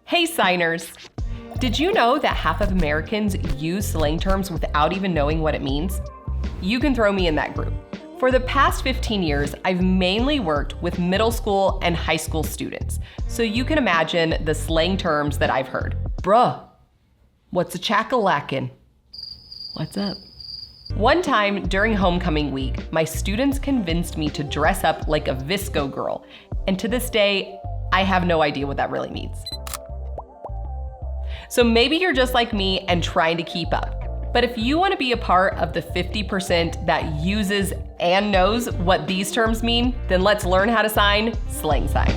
Hey signers! Did you know that half of Americans use slang terms without even knowing what it means? You can throw me in that group. For the past 15 years, I've mainly worked with middle school and high school students, so you can imagine the slang terms that I've heard. Bruh, what's a chack-a-lackin'? What's up? One time during homecoming week, my students convinced me to dress up like a visco girl, and to this day, I have no idea what that really means. So maybe you're just like me and trying to keep up. But if you want to be a part of the 50% that uses and knows what these terms mean, then let's learn how to sign slang signs.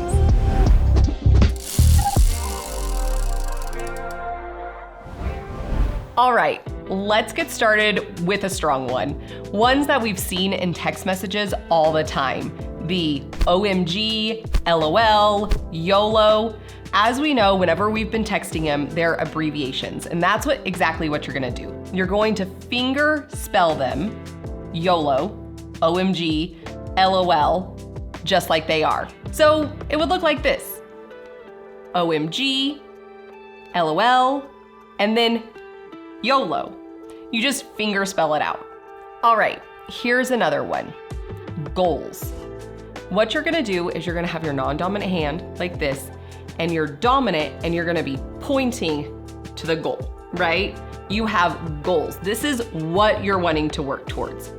All right, let's get started with a strong one. Ones that we've seen in text messages all the time. The OMG, LOL, YOLO. As we know, whenever we've been texting them, they're abbreviations, and that's exactly what you're gonna do. You're going to finger spell them, YOLO, OMG, LOL, just like they are. So it would look like this: OMG, LOL, and then YOLO. You just finger spell it out. All right, here's another one, goals. What you're gonna do is you're gonna have your non-dominant hand like this, and you're dominant, and you're gonna be pointing to the goal, right? You have goals. This is what you're wanting to work towards.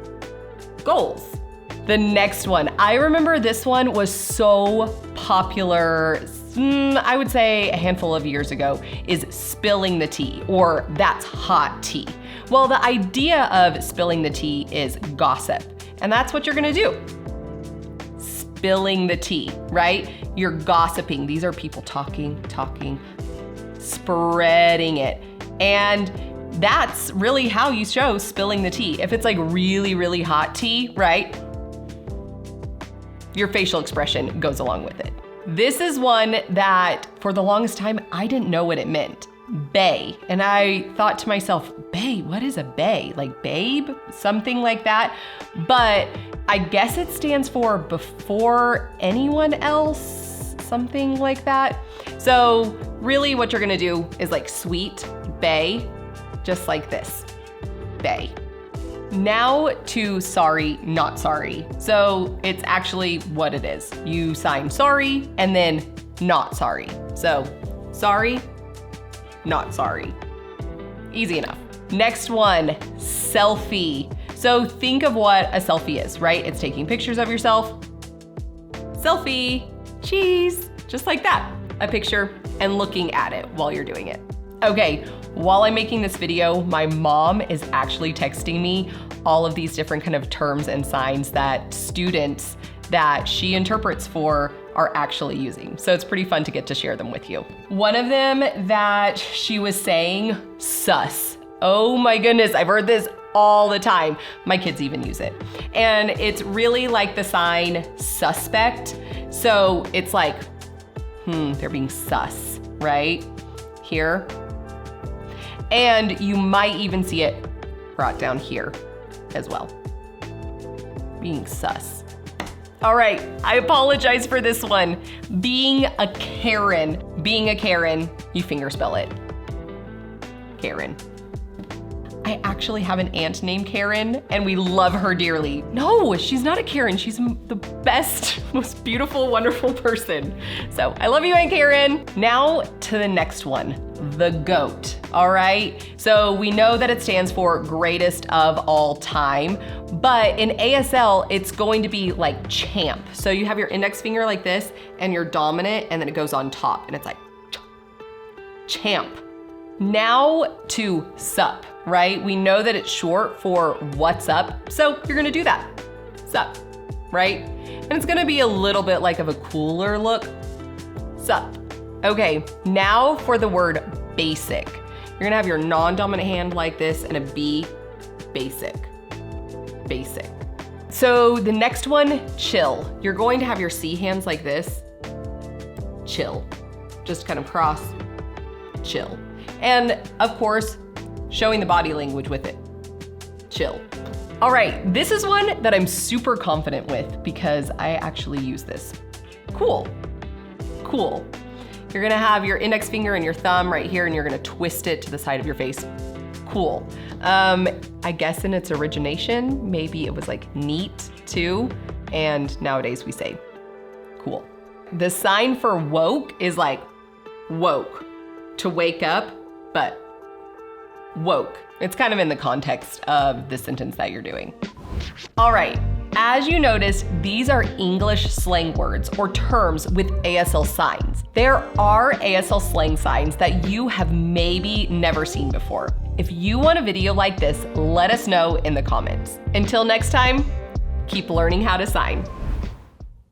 Goals. The next one, I remember this one was so popular, I would say a handful of years ago, is spilling the tea, or that's hot tea. Well, the idea of spilling the tea is gossip, and that's what you're gonna do. Spilling the tea, right? You're gossiping. These are people talking, spreading it. And that's really how you show spilling the tea. If it's like really, really hot tea, right? Your facial expression goes along with it. This is one that for the longest time, I didn't know what it meant. Bae. And I thought to myself, bae, what is a bae? Like babe? Something like that. But I guess it stands for before anyone else, something like that. So really what you're gonna do is like sweet, bae, just like this, bae. Now to sorry, not sorry. So it's actually what it is. You sign sorry and then not sorry. So sorry, not sorry. Easy enough. Next one, selfie. So think of what a selfie is, right? It's taking pictures of yourself. Selfie, cheese, just like that. A picture and looking at it while you're doing it. Okay, while I'm making this video, my mom is actually texting me all of these different kind of terms and signs that students that she interprets for are actually using. So it's pretty fun to get to share them with you. One of them that she was saying, sus. Oh my goodness, I've heard this all the time. My kids even use it. And it's really like the sign suspect. So it's like, they're being sus, right? Here. And you might even see it brought down here as well. Being sus. All right, I apologize for this one. Being a Karen. Being a Karen, you finger spell it. Karen. I actually have an aunt named Karen, and we love her dearly. No, she's not a Karen. She's the best, most beautiful, wonderful person. So I love you, Aunt Karen. Now to the next one, the GOAT, all right? So we know that it stands for greatest of all time, but in ASL, it's going to be like champ. So you have your index finger like this, and your dominant, and then it goes on top, and it's like champ. Now to sup, right? We know that it's short for what's up, so you're gonna do that, sup, right? And it's gonna be a little bit like of a cooler look, sup. Okay, now for the word basic. You're gonna have your non-dominant hand like this and a B, basic, basic. So the next one, chill. You're going to have your C hands like this, chill. Just kind of cross, chill. And of course, showing the body language with it, chill. All right, this is one that I'm super confident with because I actually use this. Cool, cool. You're gonna have your index finger and your thumb right here, and you're gonna twist it to the side of your face. Cool. I guess in its origination, maybe it was like neat too, and nowadays we say cool. The sign for woke is like woke, to wake up, but woke. It's kind of in the context of the sentence that you're doing. All right, as you noticed, these are English slang words or terms with ASL signs. There are ASL slang signs that you have maybe never seen before. If you want a video like this, let us know in the comments. Until next time, keep learning how to sign.